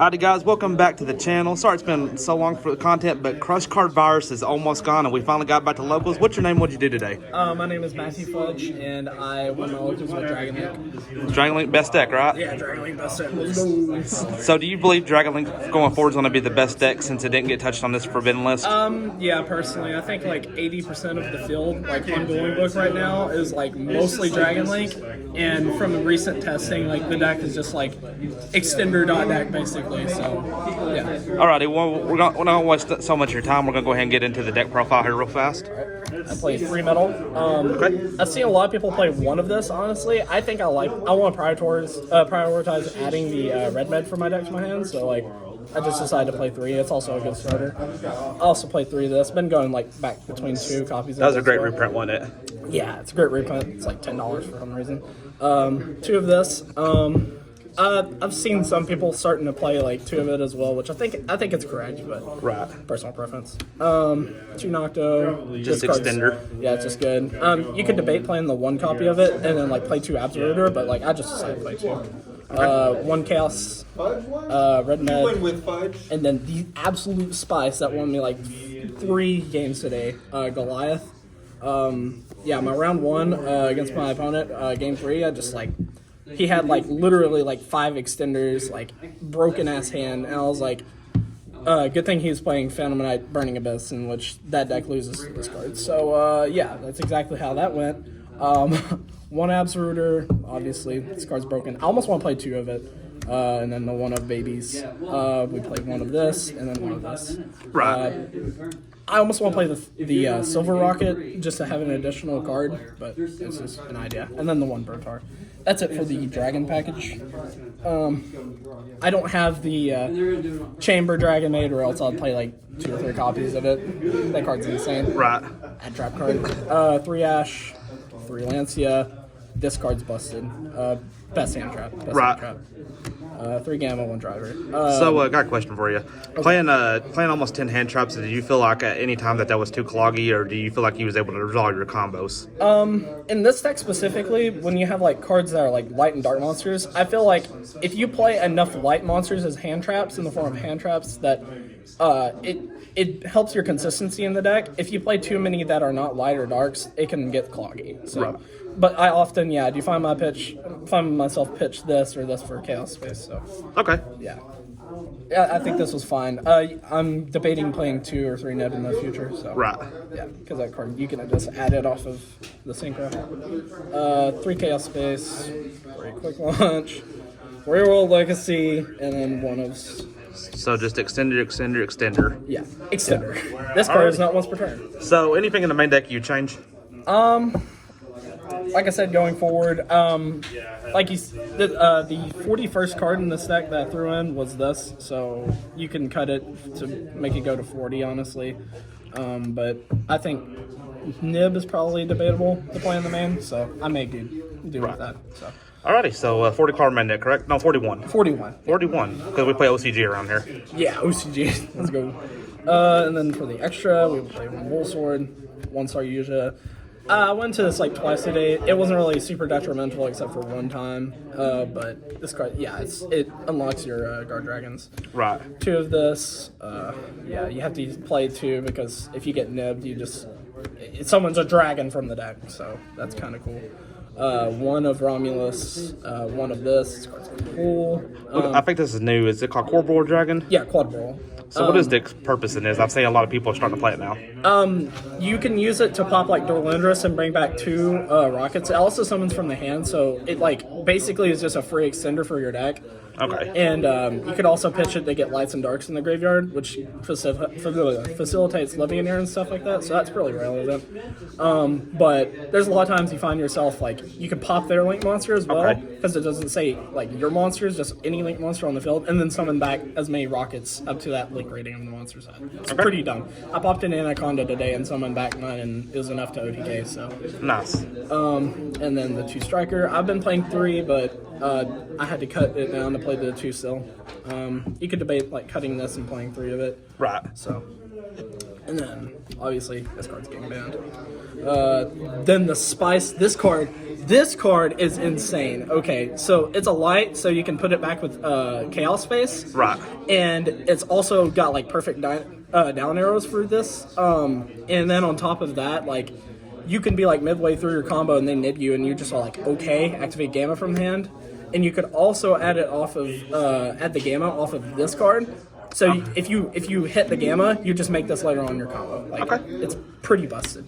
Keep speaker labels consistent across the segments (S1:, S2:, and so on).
S1: Howdy guys, welcome back to the channel. Sorry it's been so long for the content, but Crush Card Virus is almost gone and we finally got back to locals. What's your name? What'd you do today?
S2: My name is Matthew Fudge and I won my locals with Dragonlink.
S1: Dragonlink best deck, right?
S2: Yeah, Dragonlink best deck. Let's go.
S1: So do you believe Dragonlink going forward is going to be the best deck since it didn't get touched on this forbidden list?
S2: Yeah, personally, I think like 80% of the field, like on Dueling Book right now, is like mostly Dragonlink, and from recent testing, like the deck is just like extender deck basically. So yeah.
S1: Alrighty, well we're not going to waste so much of your time. We're going to go ahead and get into the deck profile here real fast.
S2: I play 3 metal.
S1: Okay.
S2: I've seen a lot of people play one of this. Honestly, I think I want to prioritize adding the red med for my deck to my hand. So like, I just decided to play 3. It's also a good starter. I also play 3 of this. Been going like back between 2 copies.
S1: That was a great reprint, wasn't it?
S2: Yeah, it's a great reprint. It's like $10 for some reason. 2 of this. I've seen some people starting to play like 2 of it as well, which I think it's correct, but
S1: right.
S2: Personal preference. 2 Nocto,
S1: just extender.
S2: Yeah, it's just good. You could debate playing the 1 copy of it and then like play 2 Absolutor, but like I just decided to play 2. 1 Chaos, Red Med, and then the absolute spice that won me like 3 games today, Goliath. Yeah, my round 1 against my opponent, game 3, I just like. He had like literally like 5 extenders, like broken ass hand, and I was like, good thing he was playing Phantom Knight Burning Abyss, in which that deck loses to this card. So yeah, that's exactly how that went. 1 Absolutor, obviously this card's broken. I almost want to play 2 of it, and then the 1 of Babies. We played 1 of this, and then 1 of this.
S1: Right.
S2: I almost want to play the Silver Rocket just to have an additional card, but it's just an idea. And then the 1 Brotar. That's it for the Dragon package. I don't have the Chamber Dragon made, or else I'll play like 2 or 3 copies of it. That card's insane.
S1: Right.
S2: Add trap card. 3 Ash, 3 Lancia. This card's busted. Best hand trap. Best
S1: right.
S2: Hand trap. 3 Gamma, 1 Driver.
S1: So, I got a question for you. Okay. Playing almost 10 hand traps, did you feel like at any time that was too cloggy, or do you feel like you was able to resolve your combos?
S2: In this deck specifically, when you have like cards that are like light and dark monsters, I feel like if you play enough light monsters as hand traps in the form of hand traps, that it helps your consistency in the deck. If you play too many that are not light or darks, it can get cloggy. So. Right. But I often, do find myself pitch this or this for Chaos Space. So
S1: okay,
S2: yeah, I think this was fine. I'm debating playing 2 or 3 Neb in the future. So
S1: right,
S2: yeah, because that card you can just add it off of the synchro. 3 Chaos Space, 3 Quick Launch, 3 World Legacy, and then 1 of.
S1: So just extender.
S2: Yeah, extender. This card is not once per turn.
S1: So anything in the main deck you change?
S2: Like I said, going forward, like the 41st card in this deck that I threw in was this, so you can cut it to make it go to 40, honestly. But I think Nib is probably debatable to play in the main, so I may do with that. So.
S1: Alrighty, so 40 card main deck, correct? No, 41.
S2: 41.
S1: 41, because we play OCG around here.
S2: Yeah, OCG. Let's go. And then for the extra, we will play 1 Bull Sword, 1 Saryuja. I went to this like twice today. It wasn't really super detrimental except for 1 time. But this card, yeah, it unlocks your Guard Dragons.
S1: Right. 2
S2: of this. Yeah, you have to play 2 because if you get nibbed, someone's a dragon from the deck. So that's kind of cool. 1 of Romulus, 1 of this. This card's cool.
S1: I think this is new. Is it called Quadball Dragon?
S2: Yeah, Quadball.
S1: So what is the purpose in this? I've seen a lot of people are starting to play it now.
S2: You can use it to pop like Dorlandris and bring back 2 rockets. It also summons from the hand, so it like basically is just a free extender for your deck.
S1: Okay.
S2: And you could also pitch it to get lights and darks in the graveyard, which facilitates Levianeer and stuff like that, so that's really relevant. But there's a lot of times you find yourself, like, you can pop their Link monster as well, because it doesn't say, like, your monsters, just any Link monster on the field, and then summon back as many rockets up to that Link rating of the monster set. It's pretty dumb. I popped in Anaconda today and summoned back mine, and it was enough to OTK, so.
S1: Nice.
S2: And then the 2 Striker. I've been playing 3, but I had to cut it down to play the 2 still. You could debate like cutting this and playing 3 of it.
S1: Right.
S2: So, and then obviously this card's getting banned. Then the Spice. This card This card is insane. Okay, so it's a light, so you can put it back with Chaos Space.
S1: Right.
S2: And it's also got like perfect down arrows for this. And then on top of that, like you can be like midway through your combo and they nib you, and you just are like, okay, activate Gamma from hand. And you could also add it off of add the Gamma off of this card. So if you hit the Gamma, you just make this later on your combo. Like,
S1: Okay.
S2: It's pretty busted.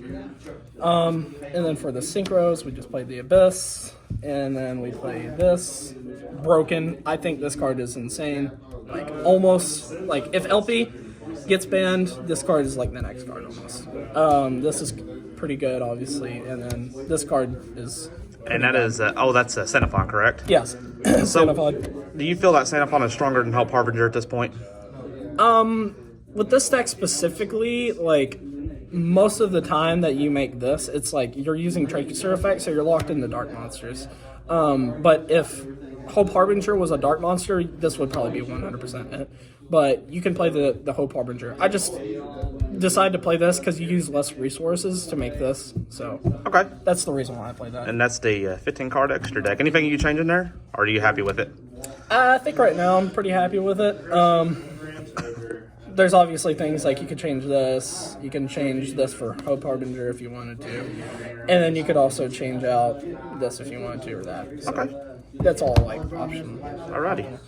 S2: And then for the synchros, we just played the Abyss, and then we play this Broken. I think this card is insane. Like almost like if LP gets banned, this card is like the next card almost. This is pretty good, obviously, and then this card is.
S1: And that is that's Xenophon, correct?
S2: Yes.
S1: So,
S2: Xenophon.
S1: do you feel that Xenophon is stronger than Help Harbinger at this point?
S2: With this deck specifically, like most of the time that you make this, it's like you're using Tracer effect, so you're locked into dark monsters. But if Hope Harbinger was a dark monster, this would probably be 100% it. But you can play the Hope Harbinger. I just decided to play this because you use less resources to make this. So
S1: Okay.
S2: that's the reason why I played that.
S1: And that's the 15 card extra deck. Anything you change in there? Or are you happy with it?
S2: I think right now I'm pretty happy with it. There's obviously things like you could change this. You can change this for Hope Harbinger if you wanted to. And then you could also change out this if you wanted to or that. So
S1: Okay.
S2: that's all like optional.
S1: Alrighty.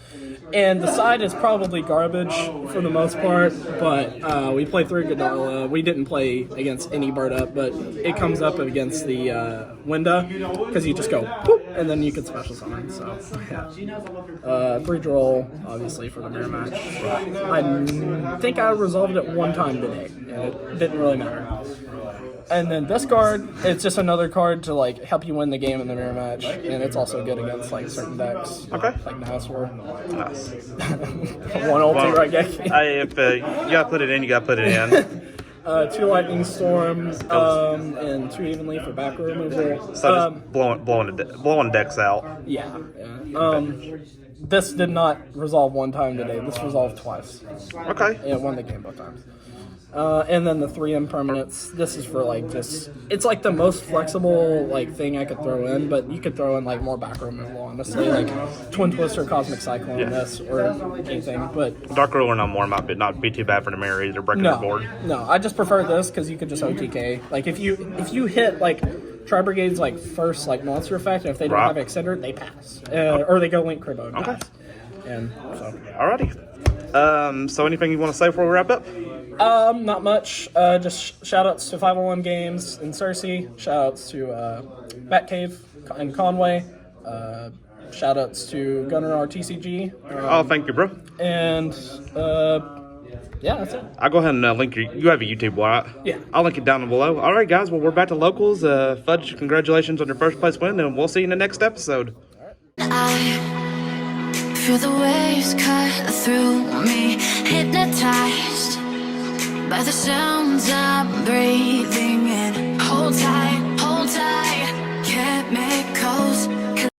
S2: And the side is probably garbage for the most part, but we played through Godala. We didn't play against any bird up, but it comes up against the Winda because you just go boop, and then you can special summon. So yeah, 3 draw obviously for the mirror match. I think I resolved it one time today, and it didn't really matter. And then this card, it's just another card to like help you win the game in the mirror match, and it's also good against like certain decks.
S1: Okay.
S2: Like Naswar.
S1: Nice.
S2: 1 ulti right Geki.
S1: If you gotta put it in, you gotta put it in.
S2: 2 Lightning Storm, and 2 Evenly for back row removal.
S1: So just blowing decks out.
S2: Yeah. This did not resolve one time today. This resolved twice.
S1: Okay.
S2: It won the game both times. And then the 3 impermanents. This is for like just, it's like the most flexible like thing I could throw in, but you could throw in like more back row removal, honestly, like Twin Twister, Cosmic Cyclone, this or anything. But
S1: Dark Ruler no more might not be too bad for the mirror either, breaking the board.
S2: No, I just prefer this because you could just OTK. Like if you hit like Tri Brigade's like first like monster effect, and if they don't have Exciter, they pass, or they go Link Cribbo and pass. And so.
S1: Alrighty. So anything you want to say before we wrap up?
S2: Not much. Just shout outs to 501 Games and Cersei. Shout outs to Batcave and Conway. Shout outs to Gunnar RTCG.
S1: Thank you, bro.
S2: And yeah, that's it.
S1: I'll go ahead and link you have a YouTube, right?
S2: Yeah.
S1: I'll link it down below. All right, guys. Well, we're back to locals. Fudge, congratulations on your first place win, and we'll see you in the next episode.
S3: I feel the waves cut through me, hypnotized by the sounds I'm breathing in. Hold tight, chemicals